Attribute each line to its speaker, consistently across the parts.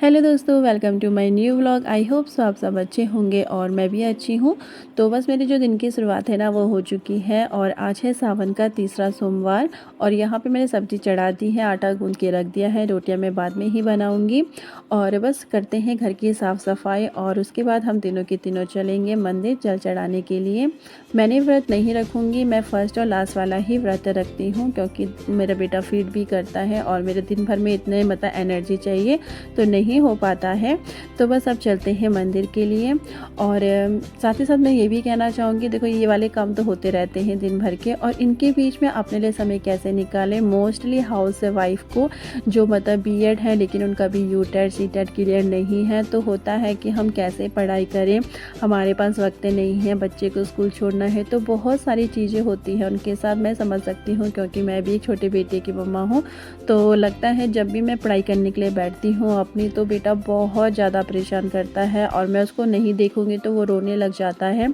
Speaker 1: Hello दोस्तों, welcome to my new vlog. I hope so आप सब अच्छे होंगे और मैं भी अच्छी हूँ। तो बस मेरी जो दिन की शुरुआत है ना वो हो चुकी है और आज है सावन का तीसरा सोमवार। और यहाँ पे मैंने सब्ज़ी चढ़ा दी है, आटा गूंद के रख दिया है, रोटियाँ मैं बाद में ही बनाऊँगी। और बस करते हैं घर की साफ़ सफाई और उसके बाद हम तीनों के तीनों चलेंगे मंदिर जल चढ़ाने के लिए। मैंने व्रत नहीं रखूँगी, मैं फर्स्ट और लास्ट वाला ही व्रत रखती हूँ क्योंकि मेरा बेटा फीड भी करता है और मेरे दिन भर में इतने एनर्जी चाहिए तो नहीं हो पाता है। तो बस अब चलते हैं मंदिर के लिए। और साथ ही साथ मैं ये भी कहना चाहूँगी, देखो ये वाले काम तो होते रहते हैं दिन भर के, और इनके बीच में अपने लिए समय कैसे निकालें। मोस्टली हाउस वाइफ को जो बीएड है लेकिन उनका भी यूटेट सीटेट क्लियर नहीं है, तो होता है कि हम कैसे पढ़ाई करें, हमारे पास वक्त नहीं है, बच्चे को स्कूल छोड़ना है, तो बहुत सारी चीज़ें होती हैं उनके साथ। मैं समझ सकती हूँ क्योंकि मैं भी एक छोटे बेटे की मम्मा हूँ। तो लगता है जब भी मैं पढ़ाई करने के लिए बैठती हूँ अपनी, तो बेटा बहुत ज़्यादा परेशान करता है और मैं उसको नहीं देखूँगी तो वो रोने लग जाता है।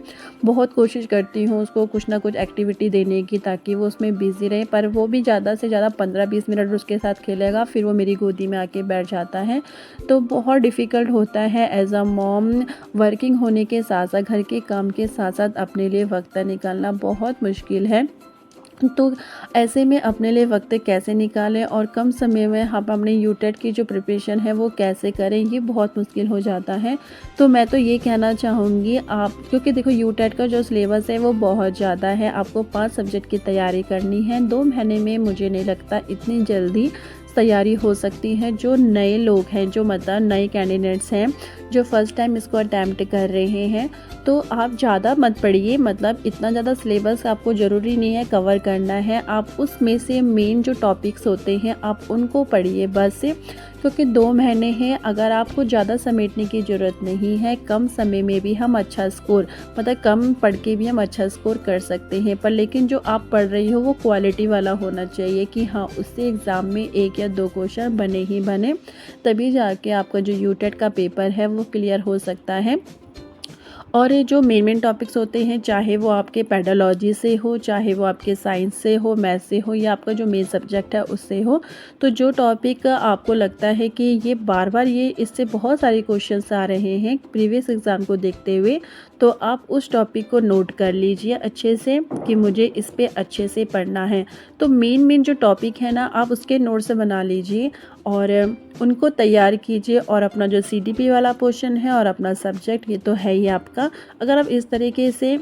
Speaker 1: बहुत कोशिश करती हूँ उसको कुछ ना कुछ एक्टिविटी देने की ताकि वो उसमें बिज़ी रहे, पर वो भी ज़्यादा से ज़्यादा 15-20 मिनट उसके साथ खेलेगा, फिर वो मेरी गोदी में आके बैठ जाता है। तो बहुत डिफ़िकल्ट होता है एज अ मॉम, वर्किंग होने के साथ साथ घर के काम के साथ साथ अपने लिए वक्त निकालना बहुत मुश्किल है। तो ऐसे में अपने लिए वक्त कैसे निकालें और कम समय में हम अपने यूटेट की जो प्रिपरेशन है वो कैसे करें, ये बहुत मुश्किल हो जाता है। तो मैं तो ये कहना चाहूँगी आप, क्योंकि देखो यूटेट का जो सिलेबस है वो बहुत ज़्यादा है, आपको 5 सब्जेक्ट की तैयारी करनी है। 2 महीने में मुझे नहीं लगता इतनी जल्दी तैयारी हो सकती है। जो नए लोग हैं, जो नए कैंडिडेट्स हैं, जो फर्स्ट टाइम इसको अटैम्प्ट कर रहे हैं, तो आप ज़्यादा मत पढ़िए। इतना ज़्यादा सिलेबस आपको ज़रूरी नहीं है कवर करना है। आप उसमें से मेन जो टॉपिक्स होते हैं आप उनको पढ़िए बस, क्योंकि 2 महीने हैं। अगर आपको ज़्यादा समेटने की ज़रूरत नहीं है, कम समय में भी हम अच्छा स्कोर कम पढ़ के भी हम अच्छा स्कोर कर सकते हैं, पर लेकिन जो आप पढ़ रही हो वो क्वालिटी वाला होना चाहिए कि हाँ उससे एग्ज़ाम में 1 या 2 क्वेश्चन बने ही बने, तभी जाके आपका जो यूटेट का पेपर है वो क्लियर हो सकता है। और ये जो मेन टॉपिक्स होते हैं, चाहे वो आपके पेडोलॉजी से हो, चाहे वो आपके साइंस से हो, मैथ से हो, या आपका जो मेन सब्जेक्ट है उससे हो, तो जो टॉपिक आपको लगता है कि ये बार बार इससे बहुत सारे क्वेश्चंस आ रहे हैं प्रीवियस एग्ज़ाम को देखते हुए, तो आप उस टॉपिक को नोट कर लीजिए अच्छे से कि मुझे इस पे अच्छे से पढ़ना है। तो मेन जो टॉपिक है ना, आप उसके नोट्स बना लीजिए और उनको तैयार कीजिए। और अपना जो सीडीपी वाला पोर्शन है और अपना सब्जेक्ट, ये तो है ही आपका। अगर आप इस तरीके से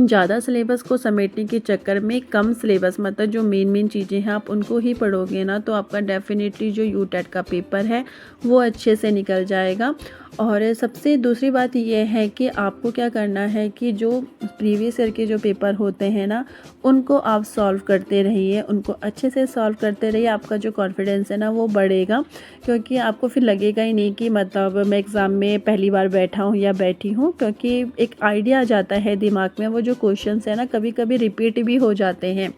Speaker 1: ज़्यादा सिलेबस को समेटने के चक्कर में कम सिलेबस जो मेन चीज़ें हैं आप उनको ही पढ़ोगे ना, तो आपका डेफिनेटली जो यूटेट का पेपर है वो अच्छे से निकल जाएगा। और सबसे दूसरी बात ये है कि आपको क्या करना है कि जो प्रीवियस ईयर के जो पेपर होते हैं ना, उनको आप सॉल्व करते रहिए, उनको अच्छे से सॉल्व करते रहिए। आपका जो कॉन्फिडेंस है ना वो बढ़ेगा, क्योंकि आपको फिर लगेगा ही नहीं कि मैं एग्ज़ाम में पहली बार बैठा हूँ या बैठी हूँ, क्योंकि एक आइडिया आ जाता है दिमाग में। वो जो क्वेश्चंस है ना कभी कभी रिपीट भी हो जाते हैं,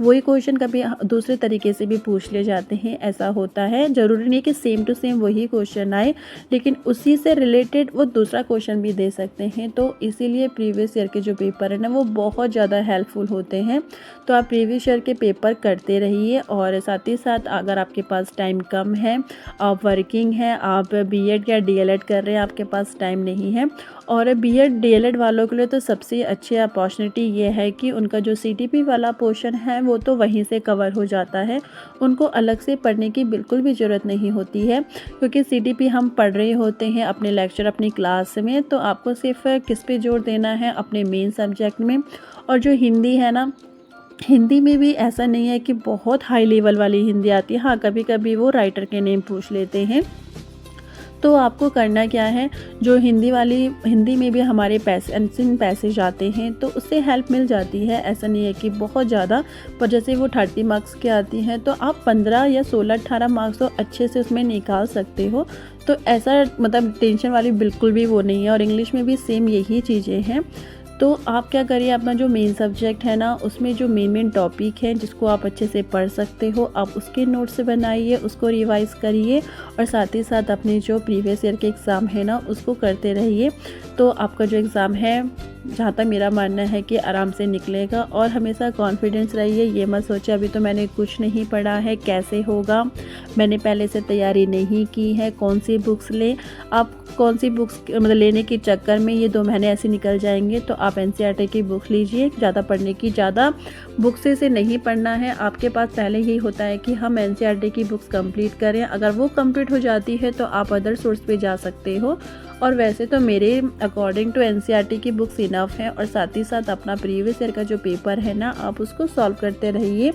Speaker 1: वही क्वेश्चन कभी दूसरे तरीके से भी पूछ ले जाते हैं, ऐसा होता है। ज़रूरी नहीं कि सेम टू सेम वही क्वेश्चन आए, लेकिन उसी से रिलेटेड वो दूसरा क्वेश्चन भी दे सकते हैं। तो इसीलिए प्रीवियस ईयर के जो पेपर है ना वो बहुत ज़्यादा हेल्पफुल होते हैं। तो आप प्रीवियस ईयर के पेपर करते रहिए। और साथ ही साथ अगर आपके पास टाइम कम है, आप वर्किंग हैं, आप बीएड या डीएलएड कर रहे हैं, आपके पास टाइम नहीं है, और बीएड डीएलएड वालों के लिए तो सबसे अच्छी अपॉर्चुनिटी ये है कि उनका जो सीटीपी वाला पोर्शन है वो तो वहीं से कवर हो जाता है, उनको अलग से पढ़ने की बिल्कुल भी ज़रूरत नहीं होती है, क्योंकि सीटीपी हम पढ़ रहे होते हैं अपने लेक्चर अपनी क्लास में। तो आपको सिर्फ किस पे जोर देना है, अपने मेन सब्जेक्ट में। और जो हिंदी है ना, हिंदी में भी ऐसा नहीं है कि बहुत हाई लेवल वाली हिंदी आती है, हाँ कभी कभी वो राइटर के नेम पूछ लेते हैं। तो आपको करना क्या है, जो हिंदी में भी हमारे पैसेज आते हैं तो उससे हेल्प मिल जाती है। ऐसा नहीं है कि बहुत ज़्यादा, पर जैसे वो 30 मार्क्स की आती हैं तो आप 15 या 16-18 मार्क्स तो अच्छे से उसमें निकाल सकते हो। तो ऐसा टेंशन वाली बिल्कुल भी वो नहीं है। और इंग्लिश में भी सेम यही चीज़ें हैं। तो आप क्या करिए, अपना जो मेन सब्जेक्ट है ना, उसमें जो मेन टॉपिक हैं जिसको आप अच्छे से पढ़ सकते हो, आप उसके नोट्स बनाइए, उसको रिवाइज़ करिए और साथ ही साथ अपने जो प्रीवियस ईयर के एग्ज़ाम है ना, उसको करते रहिए। तो आपका जो एग्ज़ाम है, जहाँ तक मेरा मानना है कि आराम से निकलेगा। और हमेशा कॉन्फिडेंस रहिए, ये मत सोचिए अभी तो मैंने कुछ नहीं पढ़ा है, कैसे होगा, मैंने पहले से तैयारी नहीं की है, कौन सी बुक्स लें। आप कौन सी बुक्स मतलब लेने के चक्कर में ये 2 महीने ऐसे निकल जाएंगे। तो आप एनसीईआरटी की बुक लीजिए, ज़्यादा पढ़ने की, ज़्यादा बुक से नहीं पढ़ना है। आपके पास पहले यही होता है कि हम एनसीईआरटी की बुक्स कंप्लीट करें, अगर वो कंप्लीट हो जाती है तो आप अदर सोर्स पे जा सकते हो। और वैसे तो मेरे अकॉर्डिंग टू एनसीईआरटी की बुक्स इनफ है। और साथ ही साथ अपना प्रीवियस ईयर का जो पेपर है ना, आप उसको सॉल्व करते रहिए।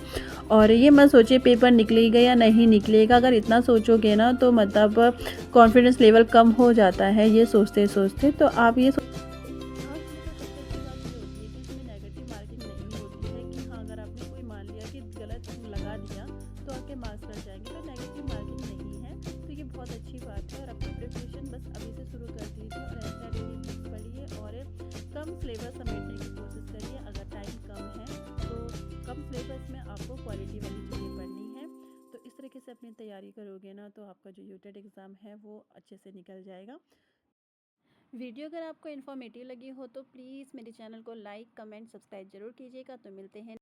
Speaker 1: और ये मत सोचिए पेपर निकलेगा या नहीं निकलेगा, अगर इतना सोचोगे ना तो मतलब कॉन्फिडेंस लेवल कम हो जाता है ये सोचते सोचते। तो आप ये नेगेटिव मार्किंग नहीं होती है कि हाँ, अगर आपने कोई मान लिया कि गलत लगा दिया तो आपके मार्क्स कट जाएंगे, तो नेगेटिव मार्किंग नहीं है। तो ये बहुत अच्छी बात है। और अपनी प्रिपरेशन बस अभी से शुरू कर दीजिए और एनसीईआरटी की बुक्स पढ़िए और कम सिलेबस समेटने की कोशिश करिए। अगर टाइम कम है तो कम सिलेबस में आपको क्वालिटी वाली चीज़ें पढ़नी है। तो इस तरीके से अपनी तैयारी करोगे ना तो आपका जो यूटेट एग्ज़ाम है वो अच्छे से निकल जाएगा। वीडियो अगर आपको इन्फॉर्मेटिव लगी हो तो प्लीज़ मेरे चैनल को लाइक, कमेंट, सब्सक्राइब ज़रूर कीजिएगा। तो मिलते हैं